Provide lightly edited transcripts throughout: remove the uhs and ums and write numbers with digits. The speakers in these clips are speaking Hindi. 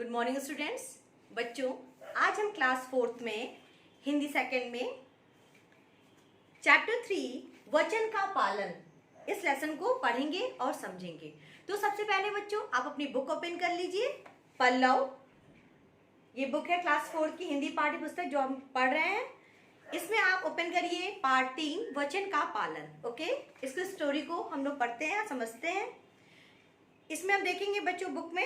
Good morning students. बच्चों, आज हम क्लास 4th में हिंदी सेकंड में चैप्टर 3 वचन का पालन इस लेसन को पढ़ेंगे और समझेंगे। तो सबसे पहले बच्चों आप अपनी बुक ओपन कर लीजिए। पल्लव, ये बुक है क्लास 4 की हिंदी पाठ्य पुस्तक जो हम पढ़ रहे हैं। इसमें आप ओपन करिए पार्ट 3 वचन का पालन। ओके, इसकी स्टोरी को हम लोग पढ़ते हैं, समझते हैं। इसमें हम देखेंगे बच्चों बुक में,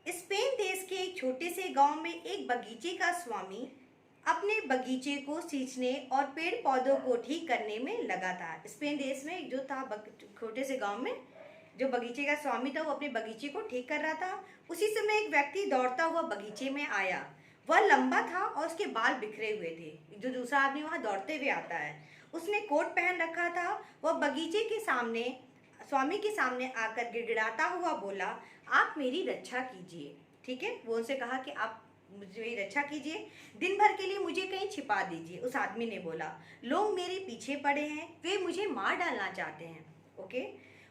स्पेन देश के एक छोटे से गांव में एक बगीचे का स्वामी अपने बगीचे को सींचने और पेड़ पौधों को ठीक करने में लगा था। स्पेन देश में जो था छोटे से गांव में जो बगीचे का स्वामी था वो अपने बगीचे को ठीक कर रहा था। उसी समय एक व्यक्ति दौड़ता हुआ बगीचे में आया। वह लंबा था और उसके बाल बिखरे हुए थे। जो दूसरा आदमी वहाँ दौड़ते हुए आता है, उसने कोट पहन रखा था। वह बगीचे के सामने स्वामी के सामने आकर गिड़गिड़ाता हुआ बोला, आप मेरी रक्षा कीजिए। ठीक है, वो उनसे कहा कि आप मेरी रक्षा कीजिए, दिन भर के लिए मुझे कहीं छिपा दीजिए। उस आदमी ने बोला, लोग मेरे पीछे पड़े हैं, वे मुझे मार डालना चाहते हैं। ओके,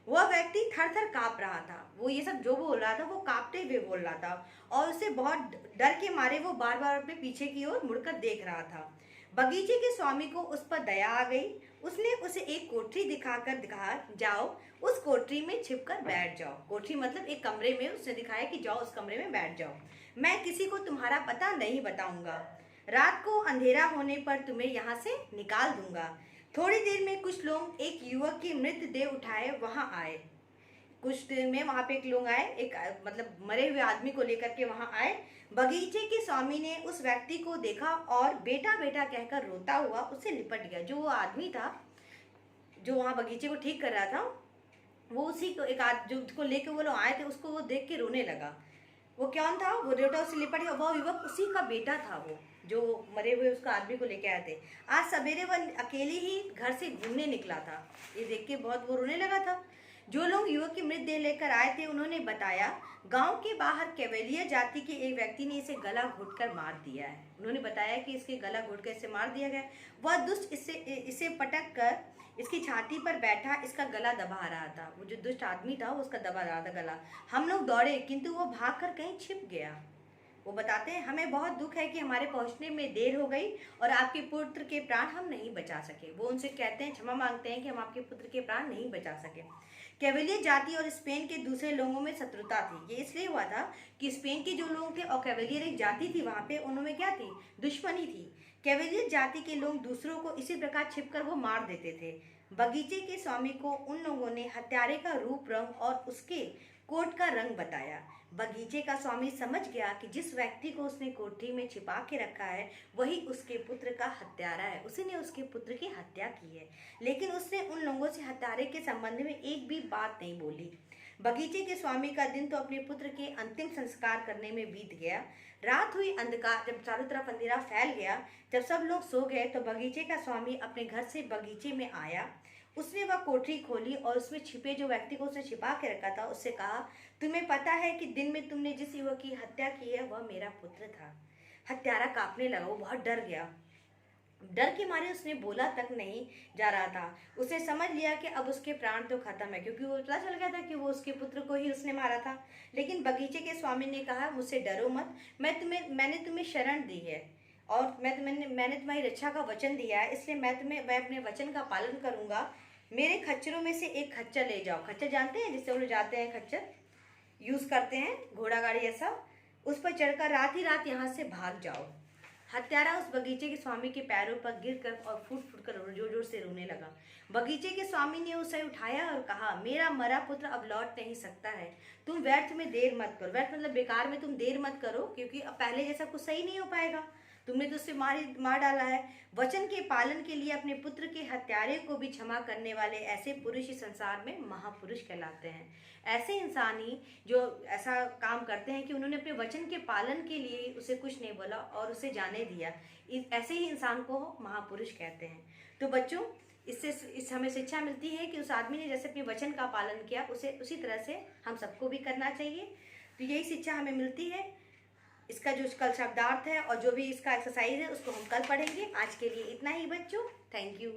वह व्यक्ति थर थर काँप रहा था। वो ये सब जो बोल रहा था वो कांपते हुए बोल रहा था और उसे बहुत डर के मारे वो बार बार अपने पीछे की ओर मुड़कर देख रहा था। बगीचे के स्वामी को उस पर दया आ गई। उसने उसे एक कोठरी दिखाकर कहा, जाओ उस कोठरी में छिपकर बैठ जाओ। कोठरी मतलब एक कमरे में उसने दिखाया कि जाओ उस कमरे में बैठ जाओ, मैं किसी को तुम्हारा पता नहीं बताऊंगा। रात को अंधेरा होने पर तुम्हें यहाँ से निकाल दूंगा। थोड़ी देर में कुछ लोग एक युवक की मृतदेह उठाए वहाँ आए। कुछ देर में वहाँ पे एक लोग आए, एक मतलब मरे हुए आदमी को लेकर के वहाँ आए। बगीचे के स्वामी ने उस व्यक्ति को देखा और बेटा बेटा कहकर रोता हुआ उससे लिपट गया। जो वो आदमी था जो वहाँ बगीचे को ठीक कर रहा था, वो उसी को जो उसको लेके वो लोग आए थे उसको वो देख के रोने लगा। वो कौन था? वो रोटा उससे लिपट गया। वो युवक उसी का बेटा था, वो जो मरे हुए उसका आदमी को लेके आए थे। आज सवेरे वह अकेले ही घर से घूमने निकला था। ये देख के बहुत वो रोने लगा था। जो लोग युवक की मृतदेह लेकर आए थे उन्होंने बताया, गांव के बाहर कैवेलियर जाति के एक व्यक्ति ने इसे गला घोंटकर मार दिया है। उन्होंने बताया कि इसके गला घोंटकर इसे मार दिया गया। वह दुष्ट इसे पटक कर इसकी छाती पर बैठा इसका गला दबा रहा था। वो जो दुष्ट आदमी था वो उसका दबा रहा था गला। हम लोग दौड़े किंतु वो भागकर कहीं छिप गया। वो बताते हैं, हमें बहुत दुख है कि हमारे पहुंचने में देर हो गई और आपके पुत्र के प्राण हम नहीं बचा सके। वो उनसे कहते हैं, क्षमा मांगते हैं कि हम आपके पुत्र के प्राण नहीं बचा सके। कैवेलियर जाति और स्पेन के दूसरे लोगों में शत्रुता थी। ये इसलिए हुआ था कि स्पेन के जो लोग थे और कैवेलियर एक जाति थी वहाँ पे, उनमें क्या थी? दुश्मनी थी। कैवेलियर जाति के लोग दूसरों को इसी प्रकार छिपकर वो मार देते थे। बगीचे के स्वामी को उन लोगों ने हत्यारे का रूप रंग और उसके कोट का रंग बताया। बगीचे का स्वामी समझ गया कि जिस व्यक्ति को उसने कोठरी में छिपा के रखा है वही उसके पुत्र का हत्यारा है। उसी ने उसके पुत्र की हत्या की है, लेकिन उसने उन लोगों से हत्यारे के संबंध में एक भी बात नहीं बोली। बगीचे के स्वामी का दिन तो अपने पुत्र के अंतिम संस्कार करने में बीत गया। रात हुई, अंधकार, जब चारों तरफ अंधेरा फैल गया, जब सब लोग सो गए तो बगीचे का स्वामी अपने घर से बगीचे में आया। उसने वह कोठरी खोली और उसमें छिपे जो व्यक्ति को उसने छिपा के रखा था उससे कहा, तुम्हें पता है कि दिन में तुमने जिस युवक की हत्या की है वह मेरा पुत्र था। हत्यारा कांपने लगा, वो बहुत डर गया। डर के मारे उसने बोला तक नहीं जा रहा था। उसने समझ लिया कि अब उसके प्राण तो खत्म है, क्योंकि वो पता चल गया था कि वो उसके पुत्र को ही उसने मारा था। लेकिन बगीचे के स्वामी ने कहा, मुझसे डरो मत, मैंने तुम्हें शरण दी है और मैंने तुम्हारी रक्षा का वचन दिया है, इसलिए मैं अपने वचन का पालन करूंगा। मेरे खच्चरों में से एक खच्चर ले जाओ। खच्चर जानते हैं, जिससे वो लोग जाते हैं, खच्चर यूज करते हैं, घोड़ा गाड़ी ऐसा, उस पर चढ़कर रात ही रात यहाँ से भाग जाओ। हत्यारा उस बगीचे के स्वामी के पैरों पर गिरकर और फूट फूट कर जोर जोर से रोने लगा। बगीचे के स्वामी ने उसे उठाया और कहा, मेरा मरा पुत्र अब लौट नहीं सकता है, तुम व्यर्थ में देर मत करो। व्यर्थ मतलब बेकार में तुम देर मत करो, क्योंकि अब पहले जैसा कुछ सही नहीं हो पाएगा, तुमने तो उससे मार डाला है। वचन के पालन के लिए अपने पुत्र के हत्यारे को भी क्षमा करने वाले ऐसे पुरुष इस संसार में महापुरुष कहलाते हैं। ऐसे इंसान ही जो ऐसा काम करते हैं कि उन्होंने अपने वचन के पालन के लिए उसे कुछ नहीं बोला और उसे जाने दिया, ऐसे ही इंसान को महापुरुष कहते हैं। तो बच्चों, इससे हमें शिक्षा मिलती है कि उस आदमी ने जैसे अपने वचन का पालन किया उसे उसी तरह से हम सबको भी करना चाहिए। तो यही शिक्षा हमें मिलती है। इसका जो कल शब्दार्थ है और जो भी इसका एक्सरसाइज है उसको हम कल पढ़ेंगे। आज के लिए इतना ही बच्चों, थैंक यू।